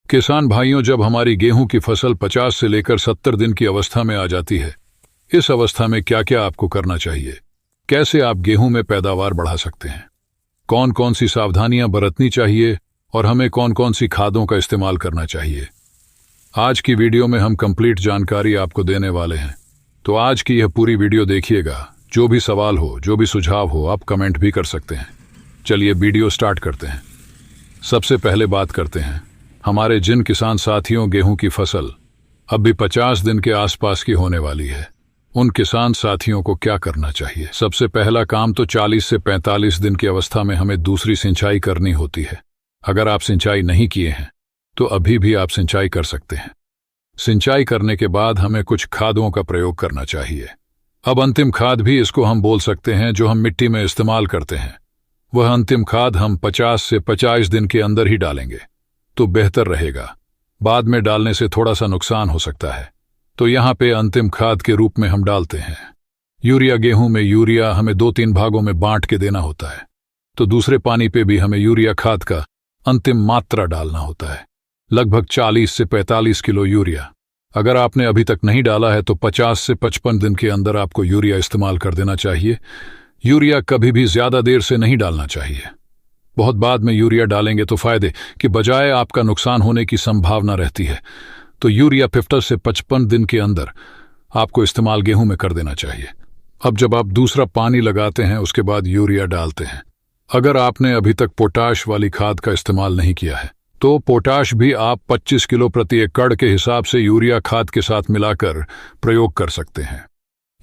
किसान भाइयों, जब हमारी गेहूं की फसल 50 से लेकर 70 दिन की अवस्था में आ जाती है, इस अवस्था में क्या क्या आपको करना चाहिए? कैसे आप गेहूं में पैदावार बढ़ा सकते हैं? कौन कौन सी सावधानियां बरतनी चाहिए और हमें कौन कौन सी खादों का इस्तेमाल करना चाहिए? आज की वीडियो में हम कंप्लीट जानकारी आपको देने वाले हैं, तो आज की यह पूरी वीडियो देखिएगा। जो भी सवाल हो, जो भी सुझाव हो, आप कमेंट भी कर सकते हैं। चलिए वीडियो स्टार्ट करते हैं। सबसे पहले बात करते हैं हमारे जिन किसान साथियों गेहूं की फसल अब भी 50 दिन के आसपास की होने वाली है, उन किसान साथियों को क्या करना चाहिए। सबसे पहला काम तो 40 से 45 दिन की अवस्था में हमें दूसरी सिंचाई करनी होती है। अगर आप सिंचाई नहीं किए हैं तो अभी भी आप सिंचाई कर सकते हैं। सिंचाई करने के बाद हमें कुछ खादों का प्रयोग करना चाहिए। अब अंतिम खाद भी इसको हम बोल सकते हैं, जो हम मिट्टी में इस्तेमाल करते हैं। वह अंतिम खाद हम 50 से 50 दिन के अंदर ही डालेंगे तो बेहतर रहेगा। बाद में डालने से थोड़ा सा नुकसान हो सकता है, तो यहाँ पे अंतिम खाद के रूप में हम डालते हैं यूरिया। गेहूं में यूरिया हमें 2-3 भागों में बांट के देना होता है, तो दूसरे पानी पे भी हमें यूरिया खाद का अंतिम मात्रा डालना होता है, लगभग 40 से 45 किलो यूरिया। अगर आपने अभी तक नहीं डाला है तो 50 से 55 दिन के अंदर आपको यूरिया इस्तेमाल कर देना चाहिए। यूरिया कभी भी ज्यादा देर से नहीं डालना चाहिए। बहुत बाद में यूरिया डालेंगे तो फायदे की बजाय आपका नुकसान होने की संभावना रहती है। तो यूरिया 50 से 55 दिन के अंदर आपको इस्तेमाल गेहूं में कर देना चाहिए। अब जब आप दूसरा पानी लगाते हैं उसके बाद यूरिया डालते हैं। अगर आपने अभी तक पोटाश वाली खाद का इस्तेमाल नहीं किया है तो पोटाश भी आप 25 किलो प्रति एकड़ के हिसाब से यूरिया खाद के साथ मिलाकर प्रयोग कर सकते हैं।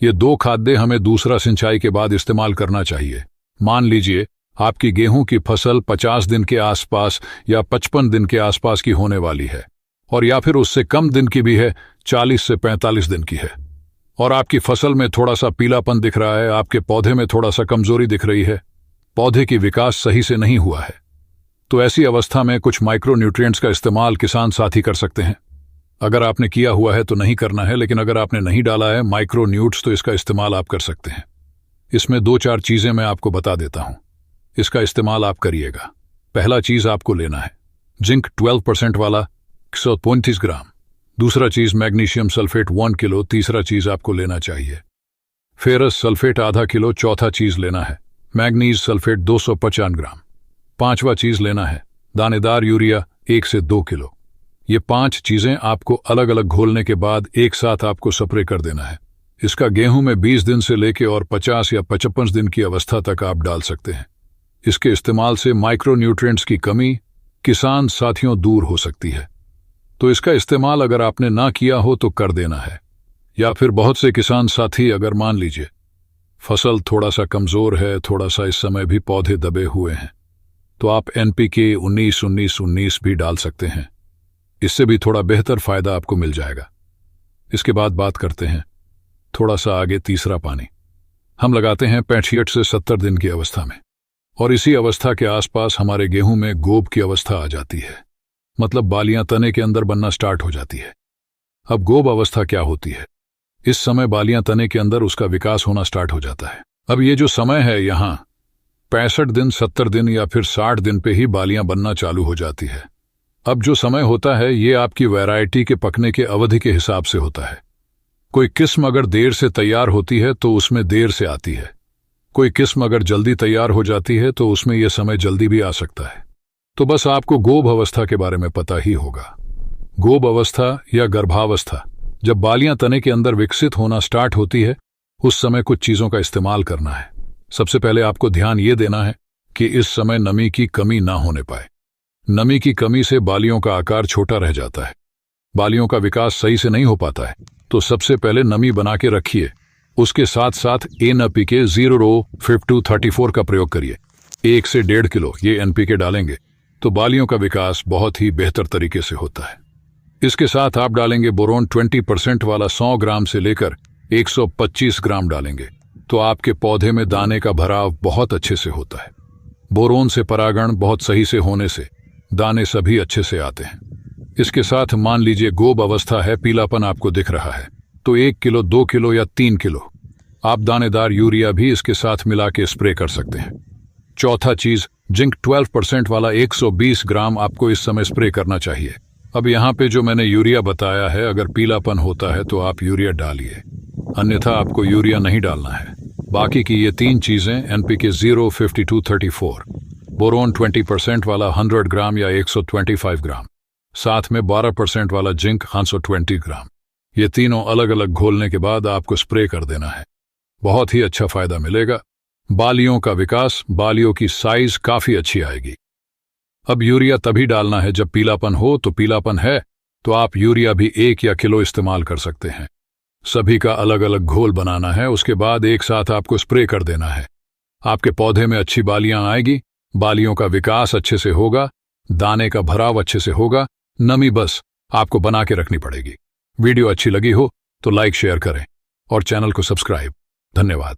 ये 2 खादें हमें दूसरा सिंचाई के बाद इस्तेमाल करना चाहिए। मान लीजिए आपकी गेहूं की फसल 50 दिन के आसपास या 55 दिन के आसपास की होने वाली है, और या फिर उससे कम दिन की भी है, 40 से 45 दिन की है, और आपकी फसल में थोड़ा सा पीलापन दिख रहा है, आपके पौधे में थोड़ा सा कमजोरी दिख रही है, पौधे की विकास सही से नहीं हुआ है, तो ऐसी अवस्था में कुछ माइक्रो न्यूट्रिएंट्स का इस्तेमाल किसान साथी कर सकते हैं। अगर आपने किया हुआ है तो नहीं करना है, लेकिन अगर आपने नहीं डाला है माइक्रो न्यूट्स तो इसका इस्तेमाल आप कर सकते हैं। इसमें 2-4 चीजें मैं आपको बता देता हूं, इसका इस्तेमाल आप करिएगा। पहला चीज आपको लेना है जिंक 12% वाला 135 ग्राम। दूसरा चीज मैग्नीशियम सल्फेट 1 किलो। तीसरा चीज आपको लेना चाहिए फेरस सल्फेट आधा किलो। चौथा चीज लेना है मैग्नीज सल्फेट 250 ग्राम। पांचवा चीज लेना है दानेदार यूरिया 1 से 2 किलो। ये 5 चीजें आपको अलग अलग घोलने के बाद एक साथ आपको स्प्रे कर देना है। इसका गेहूं में 20 दिन से लेके और 50 या 55 दिन की अवस्था तक आप डाल सकते हैं। इसके इस्तेमाल से माइक्रो न्यूट्रिएंट्स की कमी किसान साथियों दूर हो सकती है, तो इसका इस्तेमाल अगर आपने ना किया हो तो कर देना है। या फिर बहुत से किसान साथी, अगर मान लीजिए फसल थोड़ा सा कमजोर है, थोड़ा सा इस समय भी पौधे दबे हुए हैं, तो आप NPK 19-19-19 भी डाल सकते हैं। इससे भी थोड़ा बेहतर फायदा आपको मिल जाएगा। इसके बाद बात करते हैं थोड़ा सा आगे तीसरा पानी हम लगाते हैं 65 से 70 दिन की अवस्था में, और इसी अवस्था के आसपास हमारे गेहूं में गोब की अवस्था आ जाती है, मतलब बालियां तने के अंदर बनना स्टार्ट हो जाती है। अब गोब अवस्था क्या होती है? इस समय बालियां तने के अंदर उसका विकास होना स्टार्ट हो जाता है। अब ये जो समय है यहाँ 65 दिन, 70 दिन या फिर 60 दिन पे ही बालियां बनना चालू हो जाती है। अब जो समय होता है ये आपकी वैरायटी के पकने के अवधि के हिसाब से होता है। कोई किस्म अगर देर से तैयार होती है तो उसमें देर से आती है, कोई किस्म अगर जल्दी तैयार हो जाती है तो उसमें यह समय जल्दी भी आ सकता है। तो बस आपको गोब अवस्था के बारे में पता ही होगा। गोब अवस्था या गर्भावस्था, जब बालियां तने के अंदर विकसित होना स्टार्ट होती है, उस समय कुछ चीजों का इस्तेमाल करना है। सबसे पहले आपको ध्यान ये देना है कि इस समय नमी की कमी ना होने पाए। नमी की कमी से बालियों का आकार छोटा रह जाता है, बालियों का विकास सही से नहीं हो पाता है। तो सबसे पहले नमी बना के रखिए। उसके साथ साथ NPK 0-52-34 का प्रयोग करिए। 1 से 1.5 किलो ये NPK डालेंगे तो बालियों का विकास बहुत ही बेहतर तरीके से होता है। इसके साथ आप डालेंगे बोरोन 20% वाला 100 ग्राम से लेकर 125 ग्राम डालेंगे, तो आपके पौधे में दाने का भराव बहुत अच्छे से होता है। बोरोन से परागण बहुत सही से होने से दाने सभी अच्छे से आते हैं। इसके साथ मान लीजिए गोब अवस्था है, पीलापन आपको दिख रहा है, तो 1 किलो, 2 किलो या 3 किलो आप दानेदार यूरिया भी इसके साथ मिला के स्प्रे कर सकते हैं। चौथा चीज जिंक 12% वाला 120 ग्राम आपको इस समय स्प्रे करना चाहिए। अब यहाँ पे जो मैंने यूरिया बताया है, अगर पीलापन होता है तो आप यूरिया डालिए, अन्यथा आपको यूरिया नहीं डालना है। बाकी की ये 3 चीजें एनपीके 0, 52, 34, बोरोन 20% वाला 100 ग्राम या 125 ग्राम, साथ में 12% वाला जिंक 120 ग्राम, ये तीनों अलग अलग घोलने के बाद आपको स्प्रे कर देना है। बहुत ही अच्छा फायदा मिलेगा। बालियों का विकास, बालियों की साइज काफी अच्छी आएगी। अब यूरिया तभी डालना है जब पीलापन हो, तो पीलापन है तो आप यूरिया भी 1 या किलो इस्तेमाल कर सकते हैं। सभी का अलग अलग घोल बनाना है, उसके बाद एक साथ आपको स्प्रे कर देना है। आपके पौधे में अच्छी बालियां आएगी, बालियों का विकास अच्छे से होगा, दाने का भराव अच्छे से होगा, नमी बस आपको बना के रखनी पड़ेगी। वीडियो अच्छी लगी हो तो लाइक शेयर करें और चैनल को सब्सक्राइब। धन्यवाद।